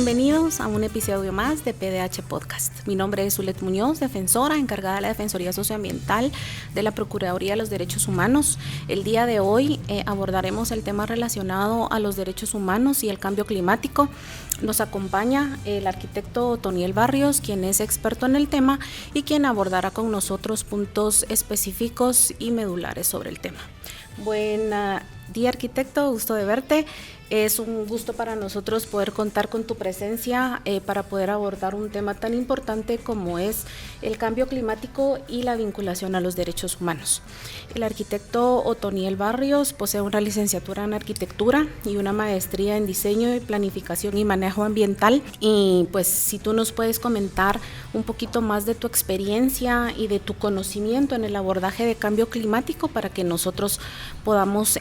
Bienvenidos a un episodio más de PDH Podcast. Mi nombre es Zulet Muñoz, defensora encargada de la Defensoría Socioambiental de la Procuraduría de los Derechos Humanos. El día de hoy abordaremos el tema relacionado a los derechos humanos y el cambio climático. Nos acompaña el arquitecto Otoniel Barrios, quien es experto en el tema y quien abordará con nosotros puntos específicos y medulares sobre el tema. Buen día, arquitecto, gusto de verte. Es un gusto para nosotros poder contar con tu presencia para poder abordar un tema tan importante como es el cambio climático y la vinculación a los derechos humanos. El arquitecto Otoniel Barrios posee una licenciatura en arquitectura y una maestría en diseño y planificación y manejo ambiental. Y pues si tú nos puedes comentar un poquito más de tu experiencia y de tu conocimiento en el abordaje de cambio climático para que nosotros podamos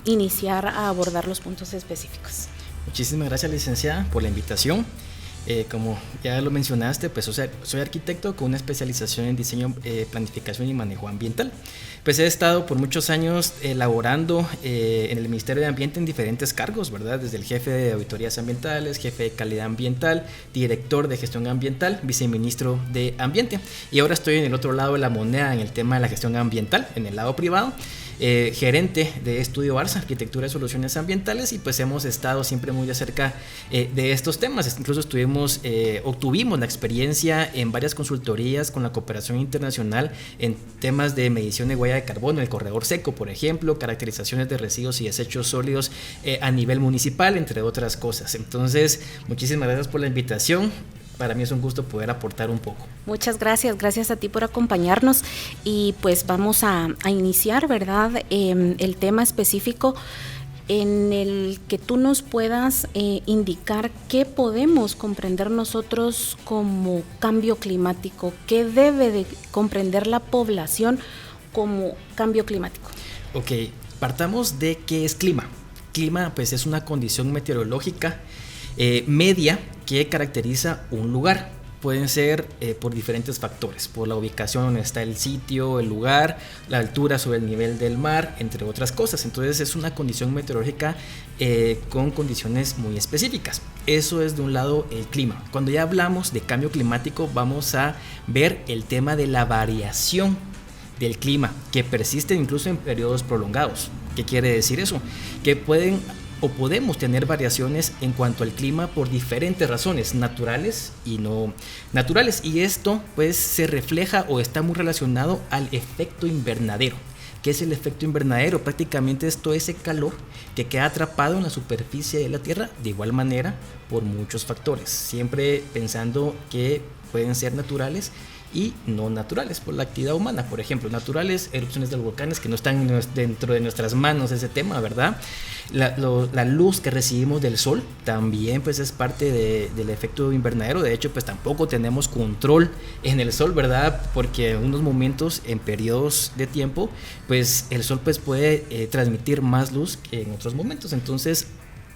iniciar a abordar los puntos específicos. Muchísimas gracias, licenciada, por la invitación. Como ya lo mencionaste, pues soy arquitecto con una especialización en diseño, planificación y manejo ambiental. Pues he estado por muchos años laborando en el Ministerio de Ambiente en diferentes cargos, ¿verdad? Desde el jefe de auditorías ambientales, jefe de calidad ambiental, director de gestión ambiental, viceministro de ambiente. Y ahora estoy en el otro lado de la moneda en el tema de la gestión ambiental, en el lado privado. Gerente de Estudio Barça, Arquitectura de Soluciones Ambientales, y pues hemos estado siempre muy de cerca de estos temas. Incluso obtuvimos la experiencia en varias consultorías con la cooperación internacional en temas de medición de huella de carbono, el corredor seco, por ejemplo, caracterizaciones de residuos y desechos sólidos a nivel municipal, entre otras cosas. Entonces, muchísimas gracias por la invitación. Para mí es un gusto poder aportar un poco. Muchas gracias a ti por acompañarnos y pues vamos a iniciar, ¿verdad? El tema específico en el que tú nos puedas indicar qué podemos comprender nosotros como cambio climático, qué debe de comprender la población como cambio climático. Ok, partamos de qué es clima. Clima pues es una condición meteorológica media que caracteriza un lugar. Pueden ser por diferentes factores, por la ubicación donde está el sitio, el lugar, la altura sobre el nivel del mar, entre otras cosas. Entonces es una condición meteorológica con condiciones muy específicas. Eso es de un lado el clima. Cuando ya hablamos de cambio climático, vamos a ver el tema de la variación del clima, que persiste incluso en periodos prolongados. ¿Qué quiere decir eso? Que podemos tener variaciones en cuanto al clima por diferentes razones, naturales y no naturales, y esto pues se refleja o está muy relacionado al efecto invernadero. ¿Qué es el efecto invernadero? Prácticamente es todo ese calor que queda atrapado en la superficie de la Tierra, de igual manera por muchos factores, siempre pensando que pueden ser naturales y no naturales por la actividad humana. Por ejemplo, naturales, erupciones de volcanes que no están dentro de nuestras manos, ese tema, ¿verdad? La luz que recibimos del sol también pues es parte del efecto invernadero. De hecho, pues tampoco tenemos control en el sol, ¿verdad? Porque en unos momentos, en periodos de tiempo, pues el sol pues puede transmitir más luz que en otros momentos. Entonces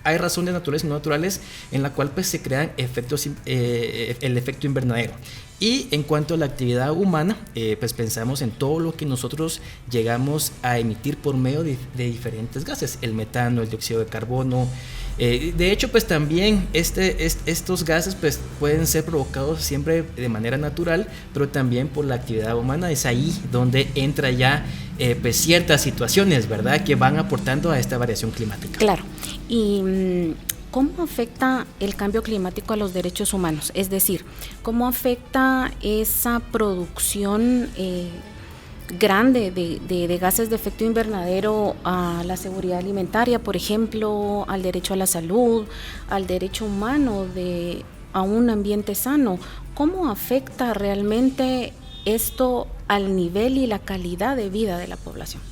hay razones naturales y no naturales en la cual pues se crean efectos, el efecto invernadero. Y en cuanto a la actividad humana, pues pensamos en todo lo que nosotros llegamos a emitir por medio de diferentes gases, el metano, el dióxido de carbono. De hecho, pues también estos gases pues pueden ser provocados siempre de manera natural, pero también por la actividad humana. Es ahí donde entra ya pues ciertas situaciones, ¿verdad?, que van aportando a esta variación climática. Claro. Y ¿cómo afecta el cambio climático a los derechos humanos? Es decir, ¿cómo afecta esa producción grande de gases de efecto invernadero a la seguridad alimentaria, por ejemplo, al derecho a la salud, al derecho humano a un ambiente sano? ¿Cómo afecta realmente esto al nivel y la calidad de vida de la población?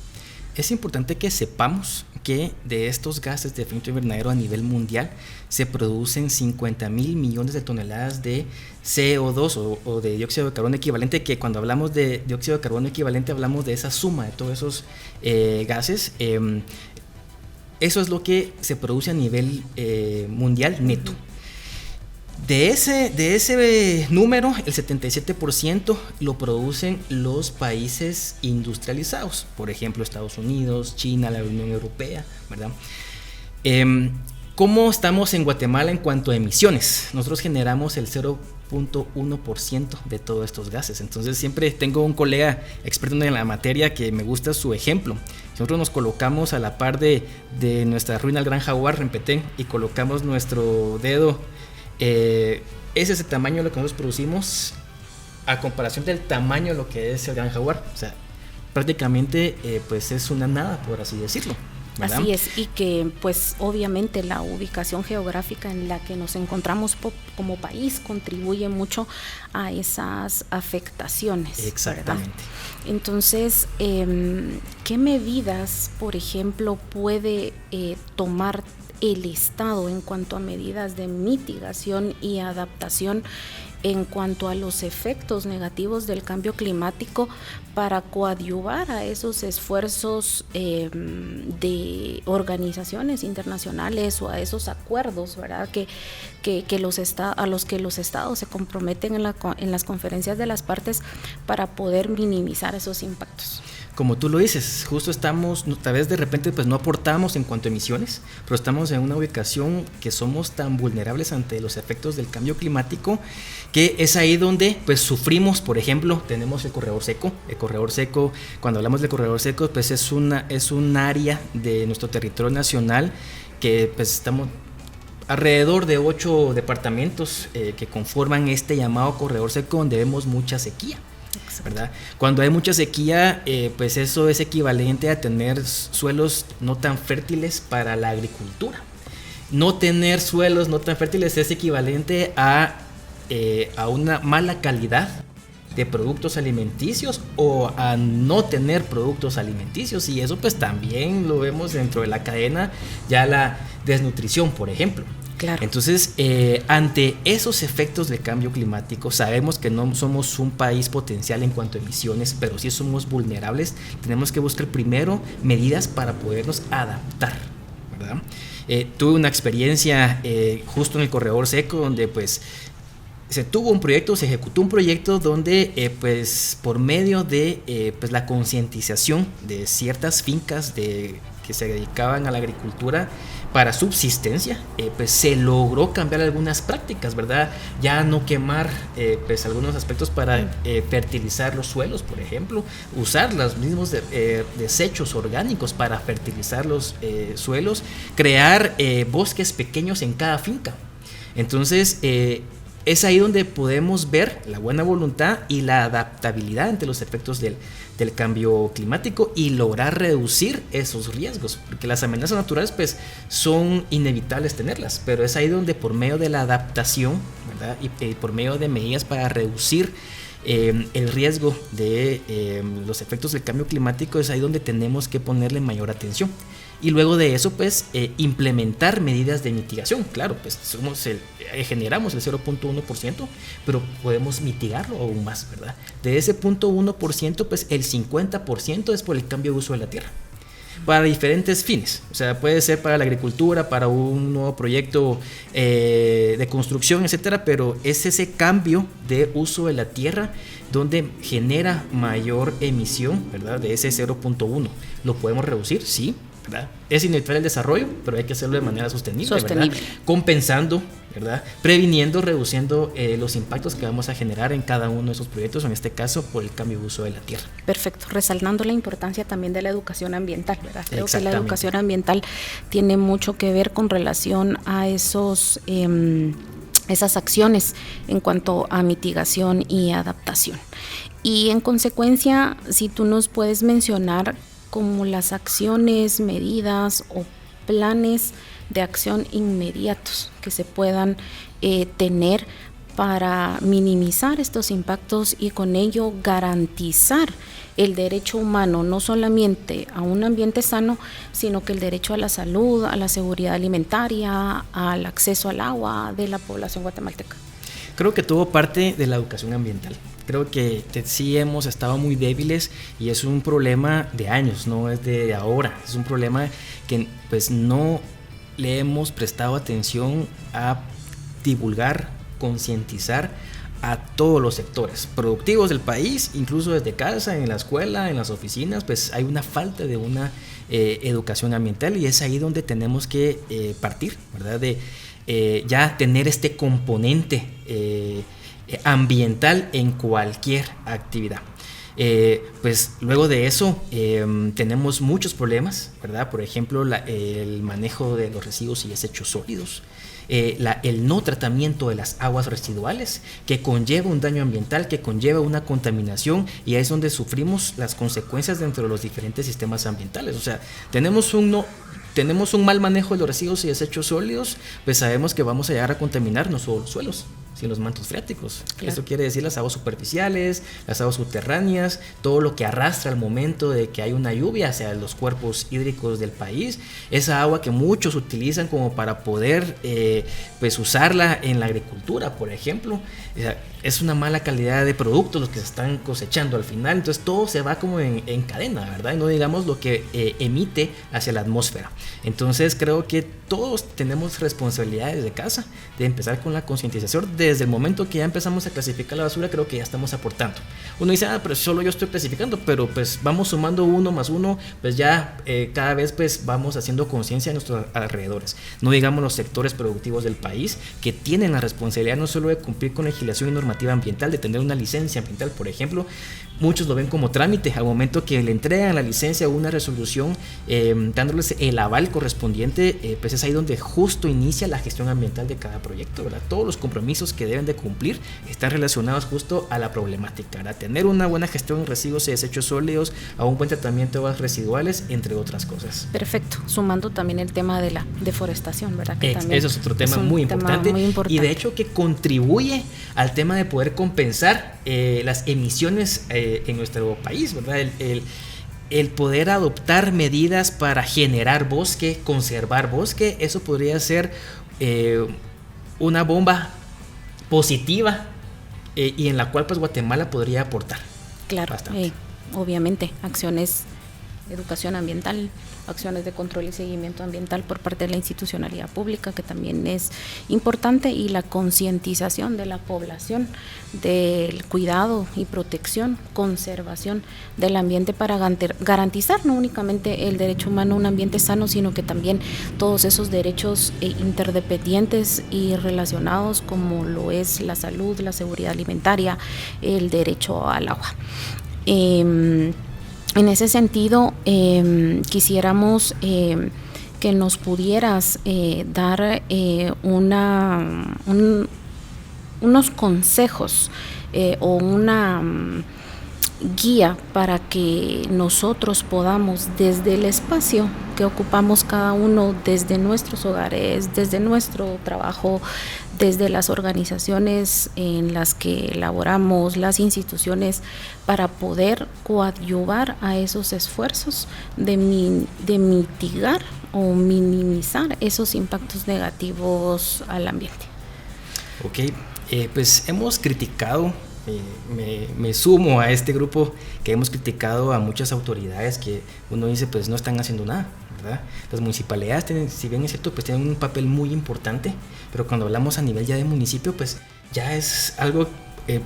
Es importante que sepamos que de estos gases de efecto invernadero a nivel mundial se producen 50,000 millones de toneladas de CO2 o de dióxido de carbono equivalente, que cuando hablamos de dióxido de carbono equivalente hablamos de esa suma de todos esos gases. Eso es lo que se produce a nivel mundial neto. De ese número, el 77% lo producen los países industrializados, por ejemplo, Estados Unidos, China, la Unión Europea, ¿verdad? ¿Cómo estamos en Guatemala en cuanto a emisiones? Nosotros generamos el 0.1% de todos estos gases. Entonces siempre tengo un colega experto en la materia que me gusta su ejemplo. Nosotros nos colocamos a la par de nuestra ruina el Gran Jaguar en Petén y colocamos nuestro dedo, ese es el tamaño de lo que nosotros producimos a comparación del tamaño de lo que es el Gran Jaguar. O sea, prácticamente pues es una nada, por así decirlo, ¿verdad? Así es, y que pues obviamente la ubicación geográfica en la que nos encontramos como país contribuye mucho a esas afectaciones. Exactamente. ¿Verdad? Entonces, ¿qué medidas, por ejemplo, puede tomar el Estado en cuanto a medidas de mitigación y adaptación en cuanto a los efectos negativos del cambio climático para coadyuvar a esos esfuerzos de organizaciones internacionales o a esos acuerdos, ¿verdad? A los que los estados se comprometen en las conferencias de las partes para poder minimizar esos impactos? Como tú lo dices, justo estamos, tal vez de repente pues no aportamos en cuanto a emisiones, pero estamos en una ubicación que somos tan vulnerables ante los efectos del cambio climático, que es ahí donde pues sufrimos. Por ejemplo, tenemos el corredor seco. El corredor seco, cuando hablamos del corredor seco, pues es un área de nuestro territorio nacional que pues estamos alrededor de 8 departamentos que conforman este llamado corredor seco, donde vemos mucha sequía, ¿verdad? Cuando hay mucha sequía, pues eso es equivalente a tener suelos no tan fértiles para la agricultura. No tener suelos no tan fértiles es equivalente a una mala calidad de productos alimenticios o a no tener productos alimenticios, y eso pues también lo vemos dentro de la cadena, ya la desnutrición, por ejemplo. Claro. Entonces, ante esos efectos del cambio climático, sabemos que no somos un país potencial en cuanto a emisiones, pero sí somos vulnerables. Tenemos que buscar primero medidas para podernos adaptar, ¿verdad? Tuve una experiencia justo en el corredor seco, donde pues se ejecutó un proyecto donde pues por medio de pues la concientización de ciertas fincas que se dedicaban a la agricultura para subsistencia, pues se logró cambiar algunas prácticas, ¿verdad? Ya no quemar pues algunos aspectos para fertilizar los suelos, por ejemplo, usar los mismos desechos orgánicos para fertilizar los suelos, crear bosques pequeños en cada finca. Entonces, es ahí donde podemos ver la buena voluntad y la adaptabilidad ante los efectos del cambio climático y lograr reducir esos riesgos, porque las amenazas naturales pues son inevitables tenerlas, pero es ahí donde por medio de la adaptación, ¿verdad? Y por medio de medidas para reducir el riesgo de los efectos del cambio climático, es ahí donde tenemos que ponerle mayor atención. Y luego de eso, pues, implementar medidas de mitigación. Claro, pues generamos el 0.1%, pero podemos mitigarlo aún más, ¿verdad? De ese 0.1%, pues el 50% es por el cambio de uso de la tierra, para diferentes fines. O sea, puede ser para la agricultura, para un nuevo proyecto de construcción, etcétera, pero es ese cambio de uso de la tierra donde genera mayor emisión, ¿verdad? De ese 0.1. ¿Lo podemos reducir? Sí, ¿verdad? Es inevitable el desarrollo, pero hay que hacerlo de manera sostenible. ¿Verdad? Compensando, ¿verdad? Previniendo, reduciendo los impactos que vamos a generar en cada uno de esos proyectos, en este caso por el cambio de uso de la tierra. Perfecto, resaltando la importancia también de la educación ambiental, ¿verdad? Creo que la educación ambiental tiene mucho que ver con relación a esas acciones en cuanto a mitigación y adaptación. Y en consecuencia, si tú nos puedes mencionar como las acciones, medidas o planes de acción inmediatos que se puedan tener para minimizar estos impactos y con ello garantizar el derecho humano, no solamente a un ambiente sano, sino que el derecho a la salud, a la seguridad alimentaria, al acceso al agua de la población guatemalteca. Creo que todo parte de la educación ambiental. Creo que sí hemos estado muy débiles y es un problema de años, no es de ahora. Es un problema que pues no le hemos prestado atención a divulgar, concientizar a todos los sectores productivos del país, incluso desde casa, en la escuela, en las oficinas, pues hay una falta de una educación ambiental, y es ahí donde tenemos que partir, ¿verdad? De ya tener este componente ambiental en cualquier actividad. Pues luego de eso tenemos muchos problemas, ¿verdad? Por ejemplo, el manejo de los residuos y desechos sólidos, el no tratamiento de las aguas residuales, que conlleva un daño ambiental, que conlleva una contaminación, y ahí es donde sufrimos las consecuencias dentro de los diferentes sistemas ambientales. O sea, tenemos un mal manejo de los residuos y desechos sólidos, pues sabemos que vamos a llegar a contaminar no solo los suelos, sino los mantos freáticos. Claro. Esto quiere decir las aguas superficiales, las aguas subterráneas, todo lo que arrastra al momento de que hay una lluvia hacia los cuerpos hídricos del país, esa agua que muchos utilizan como para poder pues usarla en la agricultura, por ejemplo. Es una mala calidad de productos los que se están cosechando al final, entonces todo se va como en cadena, ¿verdad? Y no digamos lo que emite hacia la atmósfera. Entonces creo que todos tenemos responsabilidades de casa, de empezar con la concientización. Desde el momento que ya empezamos a clasificar la basura, creo que ya estamos aportando. Uno dice, pero solo yo estoy clasificando, pero pues vamos sumando 1 más 1, pues ya cada vez pues vamos haciendo conciencia en nuestros alrededores. No digamos los sectores productivos del país, que tienen la responsabilidad no solo de cumplir con legislación y normativa ambiental, de tener una licencia ambiental, por ejemplo. Muchos lo ven como trámite, al momento que le entregan la licencia o una resolución dándoles el aval correspondiente, pues es ahí donde justo inicia la gestión ambiental de cada proyecto, ¿verdad? Todos los compromisos que deben de cumplir están relacionados justo a la problemática, ¿verdad? Tener una buena gestión de residuos y desechos sólidos, a un buen tratamiento de aguas residuales, entre otras cosas. Perfecto, sumando también el tema de la deforestación, ¿verdad? Que también eso es otro tema muy importante, y de hecho que contribuye al tema de poder compensar las emisiones en nuestro país, ¿verdad? El poder adoptar medidas para generar bosque, conservar bosque, eso podría ser una bomba positiva y en la cual pues Guatemala podría aportar. Claro, obviamente, acciones, educación ambiental, acciones de control y seguimiento ambiental por parte de la institucionalidad pública, que también es importante, y la concientización de la población del cuidado y protección, conservación del ambiente para garantizar no únicamente el derecho humano a un ambiente sano, sino que también todos esos derechos interdependientes y relacionados, como lo es la salud, la seguridad alimentaria, el derecho al agua. En ese sentido, quisiéramos que nos pudieras dar unos consejos o una guía para que nosotros podamos, desde el espacio que ocupamos cada uno, desde nuestros hogares, desde nuestro trabajo, desde las organizaciones en las que laboramos, las instituciones, para poder coadyuvar a esos esfuerzos de mitigar o minimizar esos impactos negativos al ambiente. Ok, pues hemos criticado, me sumo a este grupo que hemos criticado a muchas autoridades que uno dice pues no están haciendo nada, ¿verdad? Las municipalidades tienen, si bien es cierto, pues tienen un papel muy importante, pero cuando hablamos a nivel ya de municipio, pues ya es algo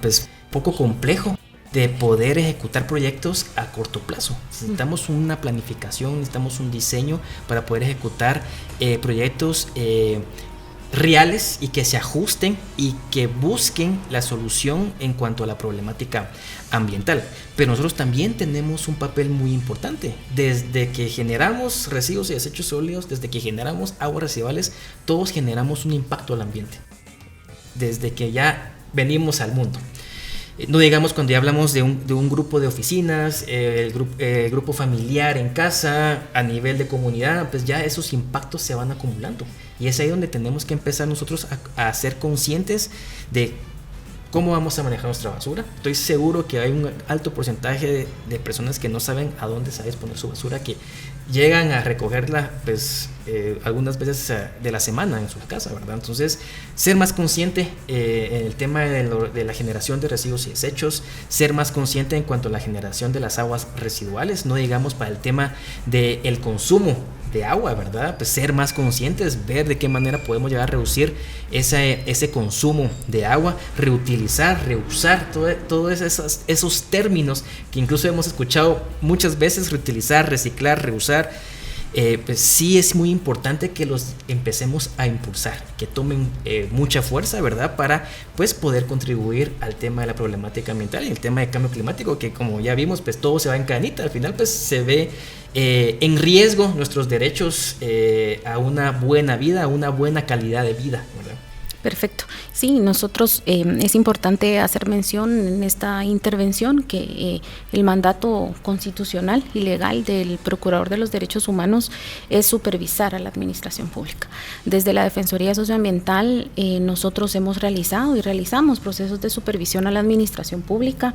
pues poco complejo de poder ejecutar proyectos a corto plazo. Necesitamos una planificación, necesitamos un diseño para poder ejecutar proyectos reales y que se ajusten y que busquen la solución en cuanto a la problemática ambiental. Pero nosotros también tenemos un papel muy importante. Desde que generamos residuos y desechos sólidos, desde que generamos aguas residuales, todos generamos un impacto al ambiente. Desde que ya venimos al mundo. No digamos cuando ya hablamos de un grupo de oficinas, el grupo familiar en casa, a nivel de comunidad, pues ya esos impactos se van acumulando. Y es ahí donde tenemos que empezar nosotros a ser conscientes de cómo vamos a manejar nuestra basura. Estoy seguro que hay un alto porcentaje de personas que no saben a dónde sabes poner su basura, que llegan a recogerla pues algunas veces de la semana en su casa, ¿verdad? Entonces, ser más consciente en el tema de la generación de residuos y desechos, ser más consciente en cuanto a la generación de las aguas residuales, no digamos para el tema del consumo de agua, ¿verdad? Pues ser más conscientes, ver de qué manera podemos llegar a reducir ese consumo de agua, reutilizar, reusar, todos esos términos que incluso hemos escuchado muchas veces, reutilizar, reciclar, reusar. Pues sí es muy importante que los empecemos a impulsar, que tomen mucha fuerza, ¿verdad? Para pues poder contribuir al tema de la problemática ambiental y el tema de cambio climático, que como ya vimos, pues todo se va en cadenita. Al final pues se ve en riesgo nuestros derechos a una buena vida, a una buena calidad de vida, ¿verdad? Perfecto. Sí, nosotros es importante hacer mención en esta intervención que el mandato constitucional y legal del Procurador de los Derechos Humanos es supervisar a la administración pública. Desde la Defensoría Socioambiental nosotros hemos realizado y realizamos procesos de supervisión a la administración pública,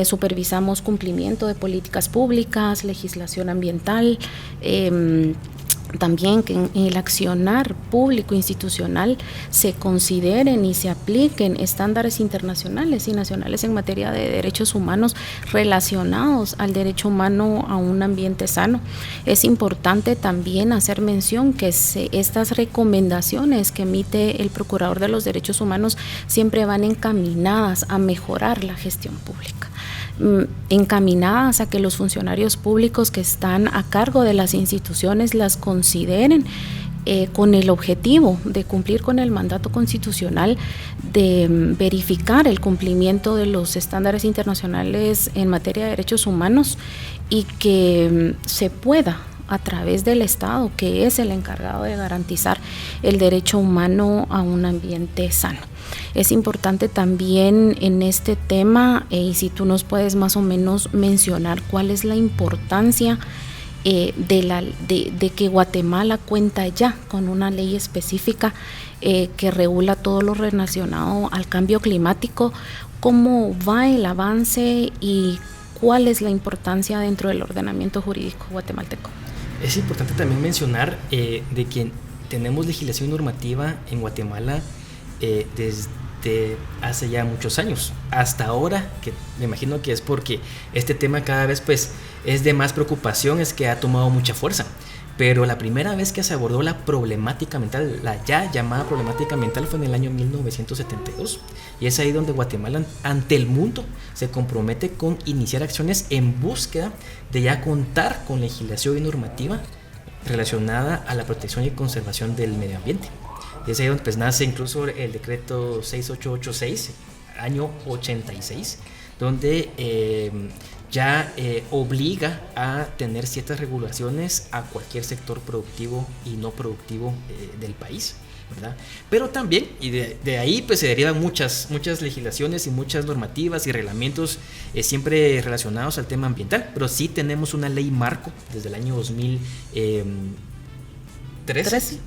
supervisamos cumplimiento de políticas públicas, legislación ambiental, también que en el accionar público institucional se consideren y se apliquen estándares internacionales y nacionales en materia de derechos humanos relacionados al derecho humano a un ambiente sano. Es importante también hacer mención que estas recomendaciones que emite el Procurador de los Derechos Humanos siempre van encaminadas a mejorar la gestión pública, encaminadas a que los funcionarios públicos que están a cargo de las instituciones las consideren con el objetivo de cumplir con el mandato constitucional de verificar el cumplimiento de los estándares internacionales en materia de derechos humanos y que se pueda, a través del Estado, que es el encargado de garantizar el derecho humano a un ambiente sano. Es importante también en este tema, y si tú nos puedes más o menos mencionar cuál es la importancia de que Guatemala cuenta ya con una ley específica que regula todo lo relacionado al cambio climático, cómo va el avance y cuál es la importancia dentro del ordenamiento jurídico guatemalteco. Es importante también mencionar de que tenemos legislación normativa en Guatemala desde hace ya muchos años hasta ahora, que me imagino que es porque este tema cada vez pues es de más preocupación, es que ha tomado mucha fuerza. Pero la primera vez que se abordó la problemática ambiental, la ya llamada problemática ambiental, fue en el año 1972. Y es ahí donde Guatemala, ante el mundo, se compromete con iniciar acciones en búsqueda de ya contar con legislación y normativa relacionada a la protección y conservación del medio ambiente. Y es ahí donde pues nace incluso el decreto 6886, año 86, donde ya obliga a tener ciertas regulaciones a cualquier sector productivo y no productivo del país, ¿verdad? Pero también, y de ahí pues se derivan muchas legislaciones y muchas normativas y reglamentos siempre relacionados al tema ambiental, pero sí tenemos una ley marco desde el año 2013,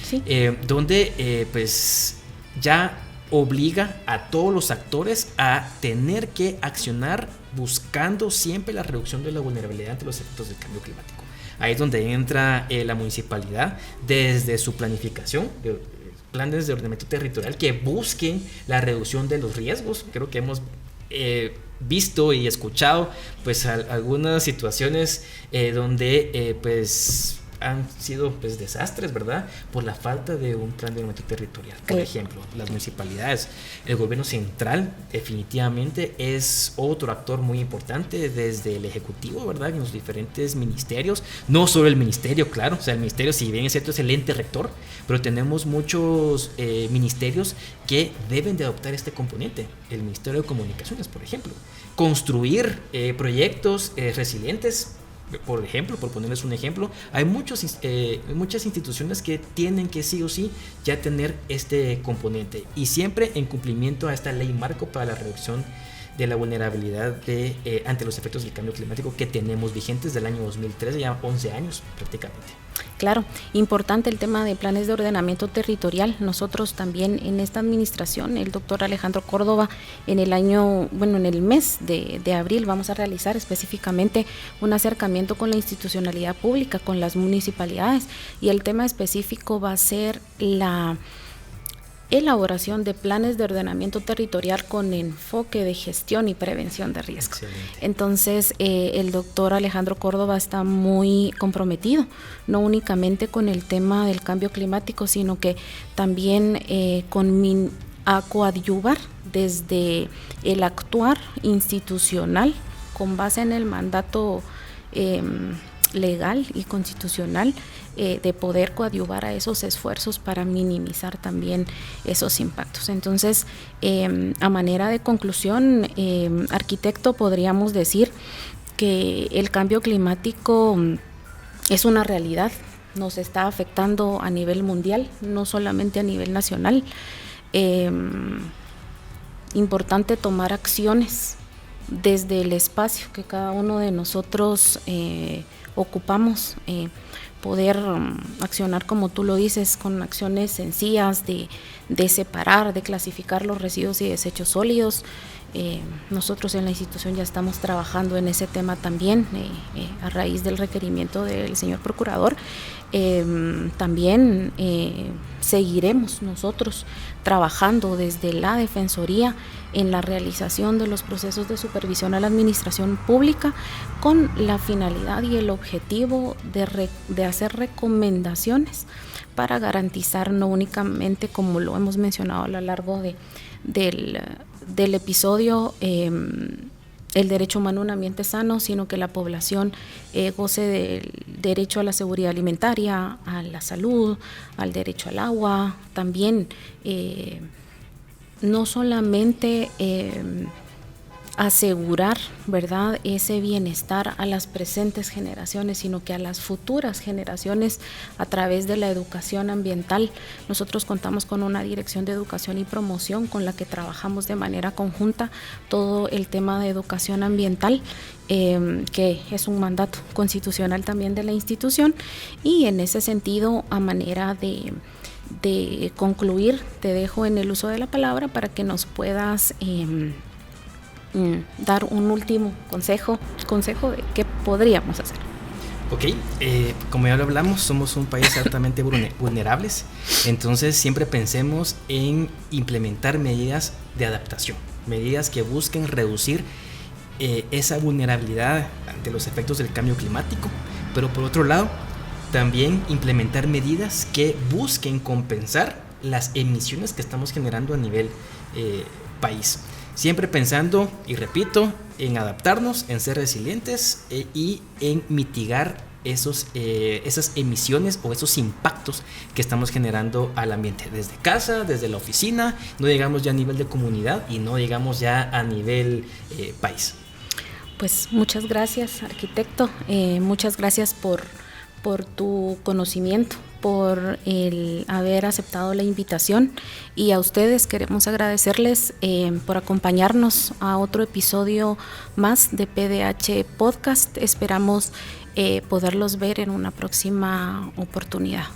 sí. Donde pues ya obliga a todos los actores a tener que accionar buscando siempre la reducción de la vulnerabilidad ante los efectos del cambio climático. Ahí es donde entra la municipalidad desde su planificación, planes de ordenamiento territorial que busquen la reducción de los riesgos. Creo que hemos visto y escuchado pues algunas situaciones donde pues han sido pues desastres, ¿verdad? Por la falta de un plan de ordenamiento territorial. Por ejemplo, las municipalidades, el gobierno central definitivamente es otro actor muy importante desde el ejecutivo, ¿verdad? En los diferentes ministerios, no solo el ministerio, claro, o sea, el ministerio, si bien es cierto, es el ente rector, pero tenemos muchos ministerios que deben de adoptar este componente. El Ministerio de Comunicaciones, por ejemplo, construir proyectos resilientes. Por ejemplo, por ponerles un ejemplo, hay muchas instituciones que tienen que sí o sí ya tener este componente y siempre en cumplimiento a esta ley marco para la reducción de la vulnerabilidad ante los efectos del cambio climático que tenemos vigentes del año 2013, ya 11 años prácticamente. Claro, importante el tema de planes de ordenamiento territorial. Nosotros también en esta administración, el doctor Alejandro Córdoba, en el mes de abril vamos a realizar específicamente un acercamiento con la institucionalidad pública, con las municipalidades, y el tema específico va a ser elaboración de planes de ordenamiento territorial con enfoque de gestión y prevención de riesgo. Excelente. Entonces, el doctor Alejandro Córdoba está muy comprometido, no únicamente con el tema del cambio climático, sino que también a coadyuvar desde el actuar institucional con base en el mandato legal y constitucional, de poder coadyuvar a esos esfuerzos para minimizar también esos impactos. Entonces, a manera de conclusión, arquitecto, podríamos decir que el cambio climático es una realidad, nos está afectando a nivel mundial, no solamente a nivel nacional. Importante tomar acciones desde el espacio que cada uno de nosotros ocupamos, poder accionar, como tú lo dices, con acciones sencillas de separar, de clasificar los residuos y desechos sólidos. Nosotros en la institución ya estamos trabajando en ese tema también, a raíz del requerimiento del señor procurador. También seguiremos nosotros trabajando desde la Defensoría en la realización de los procesos de supervisión a la administración pública, con la finalidad y el objetivo de hacer recomendaciones para garantizar, no únicamente, como lo hemos mencionado a lo largo del episodio, el derecho humano a un ambiente sano, sino que la población goce del derecho a la seguridad alimentaria, a la salud, al derecho al agua, también no solamente asegurar, ¿verdad?, ese bienestar a las presentes generaciones, sino que a las futuras generaciones a través de la educación ambiental. Nosotros contamos con una dirección de educación y promoción con la que trabajamos de manera conjunta todo el tema de educación ambiental, que es un mandato constitucional también de la institución, y en ese sentido, a manera de concluir, te dejo en el uso de la palabra para que nos puedas dar un último consejo de qué podríamos hacer. Ok, como ya lo hablamos, somos un país altamente vulnerables, entonces siempre pensemos en implementar medidas de adaptación, medidas que busquen reducir esa vulnerabilidad ante los efectos del cambio climático, pero por otro lado, también implementar medidas que busquen compensar las emisiones que estamos generando a nivel país. Siempre pensando, y repito, en adaptarnos, en ser resilientes y en mitigar esas emisiones o esos impactos que estamos generando al ambiente. Desde casa, desde la oficina, no llegamos ya a nivel de comunidad y no llegamos ya a nivel país. Pues muchas gracias, arquitecto. Muchas gracias por tu conocimiento, por el haber aceptado la invitación, y a ustedes queremos agradecerles por acompañarnos a otro episodio más de PDH Podcast. Esperamos poderlos ver en una próxima oportunidad.